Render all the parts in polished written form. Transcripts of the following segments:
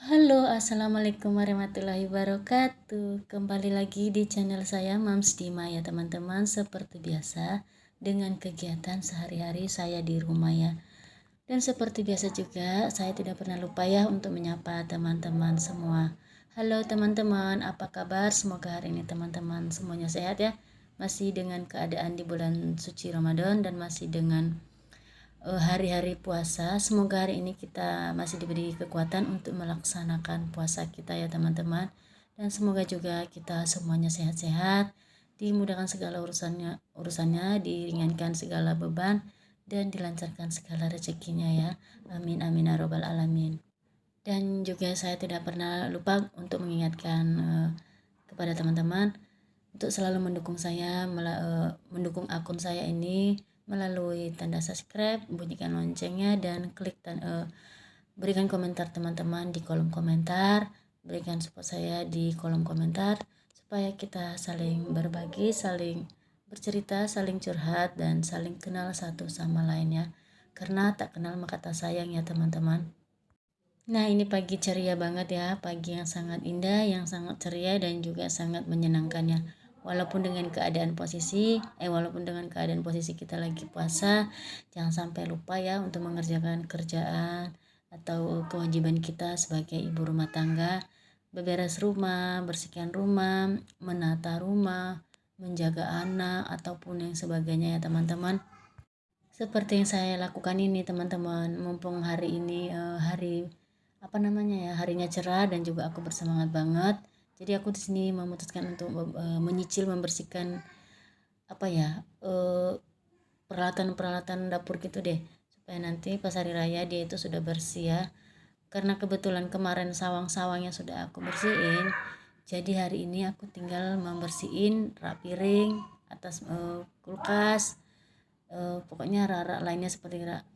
Halo, assalamualaikum warahmatullahi wabarakatuh. Kembali lagi di channel saya Mams Dima ya teman-teman. Seperti biasa dengan kegiatan sehari-hari saya di rumah ya. Dan seperti biasa juga saya tidak pernah lupa ya untuk menyapa teman-teman semua. Halo teman-teman, apa kabar? Semoga hari ini teman-teman semuanya sehat ya. Masih dengan keadaan di bulan suci Ramadan dan masih dengan hari-hari puasa. Semoga hari ini kita masih diberi kekuatan untuk melaksanakan puasa kita ya teman-teman. Dan semoga juga kita semuanya sehat-sehat, dimudahkan segala urusannya, diringankan segala beban dan dilancarkan segala rezekinya ya. Amin amin ya robbal alamin. Dan juga saya tidak pernah lupa untuk mengingatkan kepada teman-teman untuk selalu mendukung saya, mendukung akun saya ini melalui tanda subscribe, bunyikan loncengnya, dan berikan komentar teman-teman di kolom komentar, berikan support saya di kolom komentar supaya kita saling berbagi, saling bercerita, saling curhat, dan saling kenal satu sama lainnya. Karena tak kenal maka tak sayang ya teman-teman. Nah, ini pagi ceria banget ya, pagi yang sangat indah, yang sangat ceria dan juga sangat menyenangkannya. Walaupun dengan keadaan posisi kita lagi puasa, jangan sampai lupa ya untuk mengerjakan kerjaan atau kewajiban kita sebagai ibu rumah tangga, beberes rumah, bersihkan rumah, menata rumah, menjaga anak ataupun yang sebagainya ya teman-teman. Seperti yang saya lakukan ini teman-teman, mumpung hari ini hari harinya cerah dan juga aku bersemangat banget. Jadi aku di sini memutuskan untuk menyicil membersihkan eh, peralatan-peralatan dapur gitu deh, supaya nanti pas hari raya dia itu sudah bersih ya. Karena kebetulan kemarin sawang-sawangnya sudah aku bersihin, jadi hari ini aku tinggal membersihin rak piring atas kulkas, pokoknya rak-rak lainnya seperti rak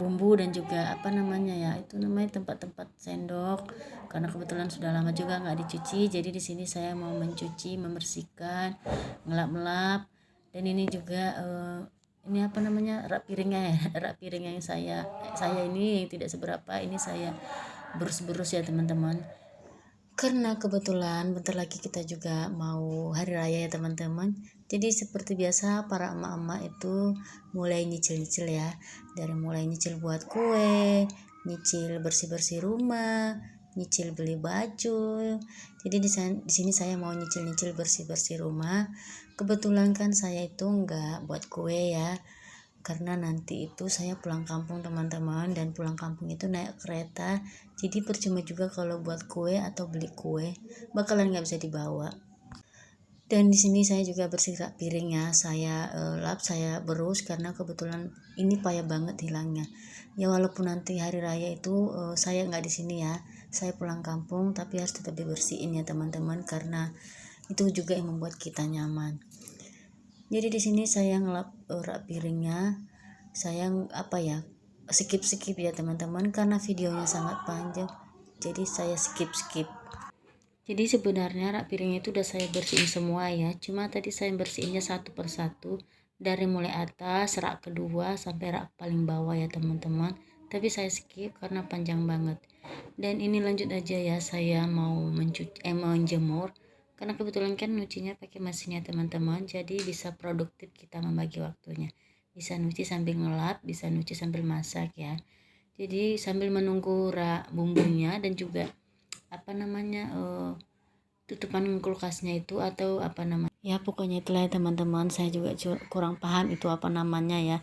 bumbu dan juga tempat-tempat sendok, karena kebetulan sudah lama juga nggak dicuci. Jadi di sini saya mau mencuci, membersihkan, ngelap-ngelap. Dan ini juga rak piringnya ya rak piring yang saya ini yang tidak seberapa, ini saya berus-berus ya teman-teman. Karena kebetulan bentar lagi kita juga mau hari raya ya teman-teman. Jadi seperti biasa para emak-emak itu mulai nyicil-nyicil ya. Dari mulai nyicil buat kue, nyicil bersih-bersih rumah, nyicil beli baju. Jadi di sini saya mau nyicil-nyicil bersih-bersih rumah. Kebetulan kan saya itu enggak buat kue ya, karena nanti itu saya pulang kampung teman-teman, dan pulang kampung itu naik kereta, jadi percuma juga kalau buat kue atau beli kue, bakalan nggak bisa dibawa. Dan di sini saya juga bersih rak piringnya, saya lap, saya berus, karena kebetulan ini payah banget hilangnya ya. Walaupun nanti hari raya itu saya nggak di sini ya, saya pulang kampung, tapi harus tetap dibersihin ya teman-teman, karena itu juga yang membuat kita nyaman. Jadi di sini saya ngelap rak piringnya, saya skip ya teman-teman, karena videonya sangat panjang, jadi saya skip. Jadi sebenarnya rak piringnya itu udah saya bersihin semua ya, cuma tadi saya bersihinnya satu persatu, dari mulai atas rak kedua sampai rak paling bawah ya teman-teman. Tapi saya skip karena panjang banget. Dan ini lanjut aja ya, saya mau menjemur, karena kebetulan kan nyucinya pakai mesinnya teman-teman, jadi bisa produktif kita membagi waktunya, bisa nyuci sambil ngelap, bisa nyuci sambil masak ya. Jadi sambil menunggu bumbunya dan juga tutupan kulkasnya itu, atau ya pokoknya itulah ya teman-teman. Saya juga kurang paham itu apa namanya ya.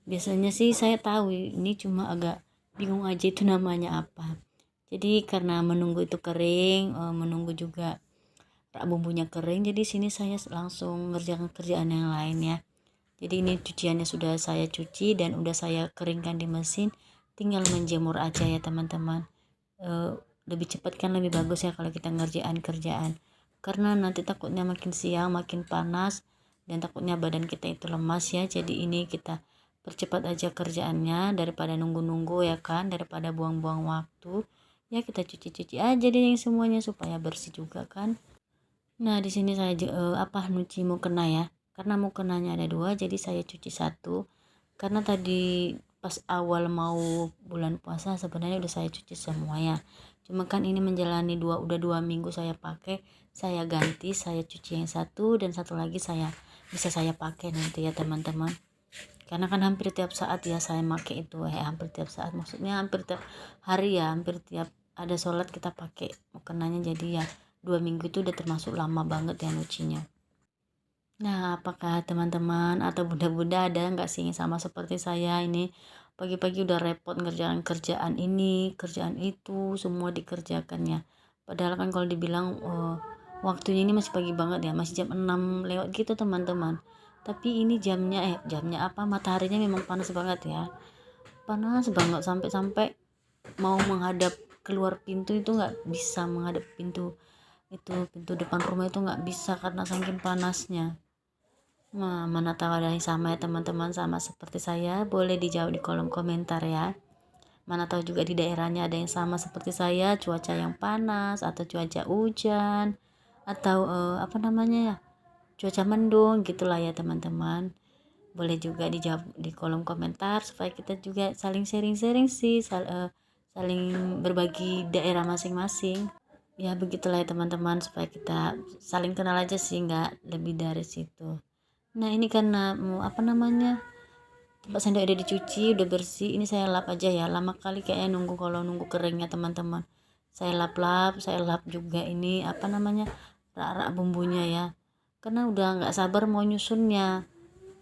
Biasanya sih saya tahu, ini cuma agak bingung aja itu namanya apa. Jadi karena menunggu itu kering, menunggu juga rak bumbunya kering, jadi sini saya langsung ngerjakan kerjaan yang lain ya. Jadi ini cuciannya sudah saya cuci dan udah saya keringkan di mesin, tinggal menjemur aja ya teman-teman. Lebih cepat kan, lebih bagus ya kalau kita ngerjain kerjaan, karena nanti takutnya makin siang makin panas dan takutnya badan kita itu lemas ya. Jadi ini kita percepat aja kerjaannya daripada nunggu-nunggu ya kan, daripada buang-buang waktu ya. Kita cuci-cuci aja deh yang semuanya supaya bersih juga kan. Nah di sini saya nyuci mukena ya, karena mukenanya ada dua, jadi saya cuci satu, karena tadi pas awal mau bulan puasa sebenarnya udah saya cuci semua ya, cuma kan ini menjalani udah 2 minggu saya pakai, saya ganti, saya cuci yang satu dan satu lagi bisa saya pakai nanti ya teman-teman, karena kan hampir tiap saat ya saya pakai itu, hampir tiap saat maksudnya hampir tiap hari ya, hampir tiap ada sholat kita pakai mukenanya, jadi ya 2 minggu itu udah termasuk lama banget ya nyucinya. Nah, apakah teman-teman atau bunda-bunda ada nggak sih yang sama seperti saya ini, pagi-pagi udah repot ngerjain kerjaan ini, kerjaan itu, semua dikerjakannya. Padahal kan kalau dibilang waktunya ini masih pagi banget ya, masih jam 6 lewat gitu teman-teman. Tapi ini jamnya apa, mataharinya memang panas banget ya. Panas banget sampai-sampai mau menghadap keluar pintu itu nggak bisa, menghadap pintu pintu depan rumah itu nggak bisa karena saking panasnya. Nah, mana tahu ada yang sama ya teman-teman, sama seperti saya, boleh dijawab di kolom komentar ya. Mana tahu juga di daerahnya ada yang sama seperti saya, cuaca yang panas atau cuaca hujan atau apa namanya ya, cuaca mendung gitulah ya teman-teman. Boleh juga dijawab di kolom komentar supaya kita juga saling sharing-sharing sih, saling berbagi daerah masing-masing. Ya begitulah ya teman-teman, supaya kita saling kenal aja sih, nggak lebih dari situ. Nah ini karena apa namanya, tempat sendok udah dicuci udah bersih, ini saya lap aja ya, lama kali kayaknya kalau nunggu keringnya teman-teman. Saya lap juga ini apa namanya, rak-rak bumbunya ya, karena udah nggak sabar mau nyusunnya.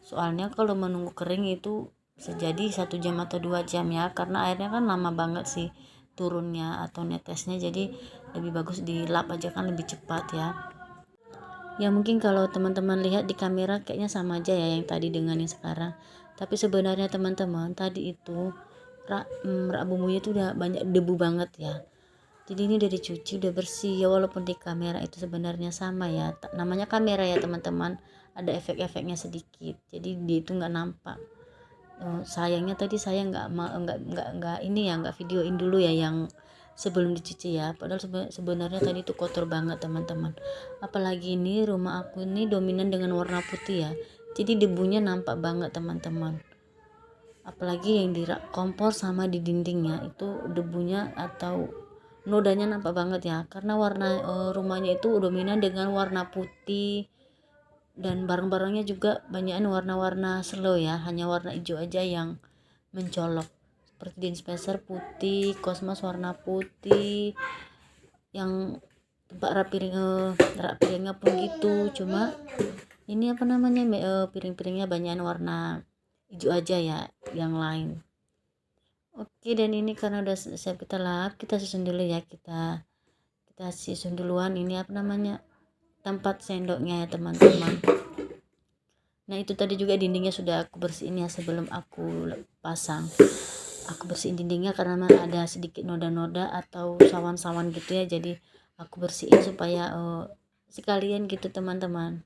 Soalnya kalau menunggu kering itu bisa jadi 1 jam atau 2 jam ya, karena airnya kan lama banget sih turunnya atau netesnya, jadi lebih bagus dilap aja kan lebih cepat ya. Ya mungkin kalau teman-teman lihat di kamera kayaknya sama aja ya yang tadi dengan yang sekarang, tapi sebenarnya teman-teman tadi itu rak bumbunya itu udah banyak debu banget ya, jadi ini udah dicuci udah bersih ya, walaupun di kamera itu sebenarnya sama ya, namanya kamera ya teman-teman, ada efek-efeknya sedikit jadi dia itu nggak nampak. Sayangnya tadi saya nggak ini ya, nggak videoin dulu ya yang sebelum dicuci ya, padahal sebenarnya tadi itu kotor banget teman-teman. Apalagi ini rumah aku ini dominan dengan warna putih ya, jadi debunya nampak banget teman-teman. Apalagi yang di rak kompor sama di dindingnya itu debunya atau nodanya nampak banget ya, karena warna rumahnya itu dominan dengan warna putih, dan barang-barangnya juga banyakan warna-warna slow ya, hanya warna hijau aja yang mencolok, seperti dispenser putih, kosmos warna putih, yang tempat rak piringnya pun gitu. Cuma ini apa namanya, piring-piringnya banyakan warna hijau aja ya, yang lain. Oke, dan ini karena udah siap kita lap, kita susun dulu ya, kita susun duluan ini apa namanya, tempat sendoknya ya teman-teman. Nah itu tadi juga dindingnya sudah aku bersihin ya sebelum aku pasang. Aku bersihin dindingnya karena ada sedikit noda-noda atau sawan-sawan gitu ya, jadi aku bersihin supaya sekalian gitu teman-teman.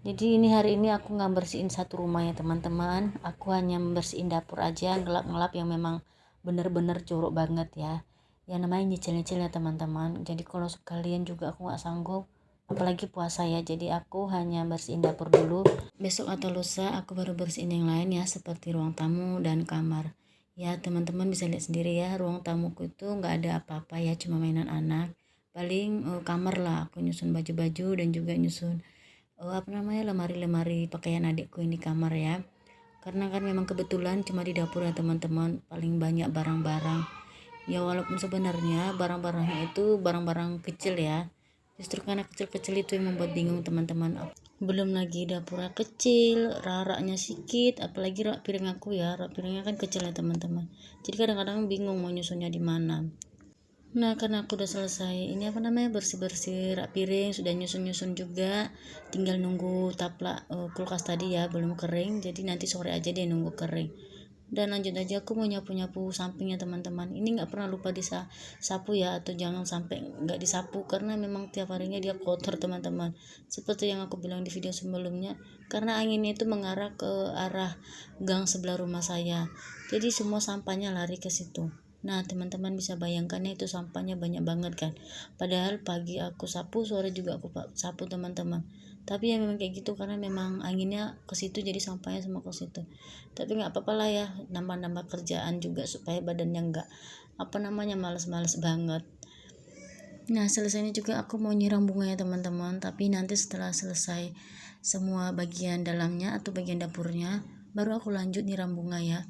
Jadi ini hari ini aku nggak bersihin satu rumah ya teman-teman, aku hanya membersihin dapur aja, ngelap-ngelap yang memang bener-bener jorok banget ya, yang namanya nyicil-nyicil ya teman-teman. Jadi kalau sekalian juga aku nggak sanggup, apalagi puasa ya, jadi aku hanya bersihin dapur dulu, besok atau lusa aku baru bersihin yang lain ya, seperti ruang tamu dan kamar ya. Teman-teman bisa lihat sendiri ya, ruang tamuku itu nggak ada apa-apa ya, cuma mainan anak. Paling kamar lah aku nyusun baju-baju dan juga nyusun apa namanya, lemari-lemari pakaian adikku ini kamar ya, karena kan memang kebetulan cuma di dapur ya teman-teman paling banyak barang-barang ya, walaupun sebenarnya barang-barangnya itu barang-barang kecil ya, justru karena kecil-kecil itu yang membuat bingung teman-teman. Belum lagi dapurnya kecil, raknya sedikit, apalagi rak piring aku ya, rak piringnya kan kecil ya teman-teman, jadi kadang-kadang bingung mau nyusunnya di mana. Nah karena aku udah selesai ini apa namanya, bersih-bersih rak piring, sudah nyusun-nyusun juga, tinggal nunggu taplak kulkas tadi ya belum kering, jadi nanti sore aja dia nunggu kering. Dan lanjut aja aku mau nyapu-nyapu sampingnya teman-teman, ini nggak pernah lupa disapu ya, atau jangan sampai nggak disapu karena memang tiap harinya dia kotor teman-teman, seperti yang aku bilang di video sebelumnya, karena anginnya itu mengarah ke arah gang sebelah rumah saya, jadi semua sampahnya lari ke situ. Nah teman-teman bisa bayangkan ya, itu sampahnya banyak banget kan, padahal pagi aku sapu, sore juga aku sapu teman-teman, tapi ya memang kayak gitu karena memang anginnya ke situ jadi sampahnya semua ke situ. Tapi nggak apa-apa lah ya, nambah-nambah kerjaan juga supaya badannya nggak males-males banget. Nah selesainya juga aku mau nyiram bunga ya teman-teman, tapi nanti setelah selesai semua bagian dalamnya atau bagian dapurnya baru aku lanjut nyiram bunga ya.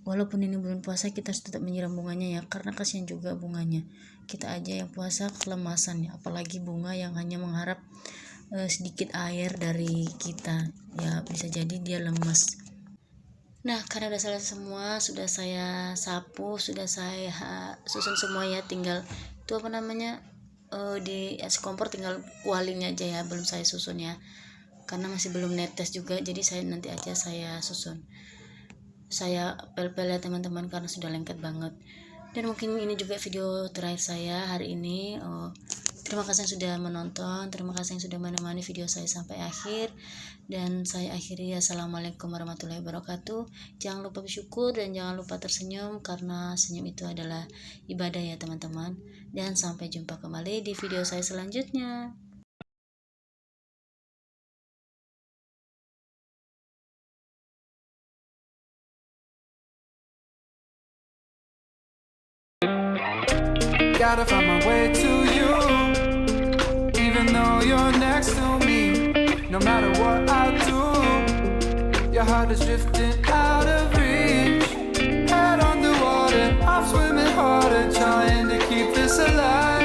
Walaupun ini bulan puasa kita harus tetap menyiram bunganya ya, karena kasihan juga bunganya. Kita aja yang puasa kelemasan ya, apalagi bunga yang hanya mengharap sedikit air dari kita ya, bisa jadi dia lemas. Nah karena udah selesai semua, sudah saya sapu, sudah saya susun semua ya, tinggal itu di es kompor tinggal kualinya aja ya, belum saya susun ya karena masih belum netes juga, jadi nanti aja saya susun. Saya pel-pel ya teman-teman karena sudah lengket banget. Dan mungkin ini juga video terakhir saya hari ini. Terima kasih yang sudah menonton, terima kasih yang sudah menemani video saya sampai akhir, dan saya akhiri. Assalamualaikum warahmatullahi wabarakatuh. Jangan lupa bersyukur dan jangan lupa tersenyum, karena senyum itu adalah ibadah ya teman-teman. Dan sampai jumpa kembali di video saya selanjutnya. Gotta find my way to you, even though you're next to me. No matter what I do, your heart is drifting out of reach. Head on the water, I'm swimming harder, trying to keep this alive.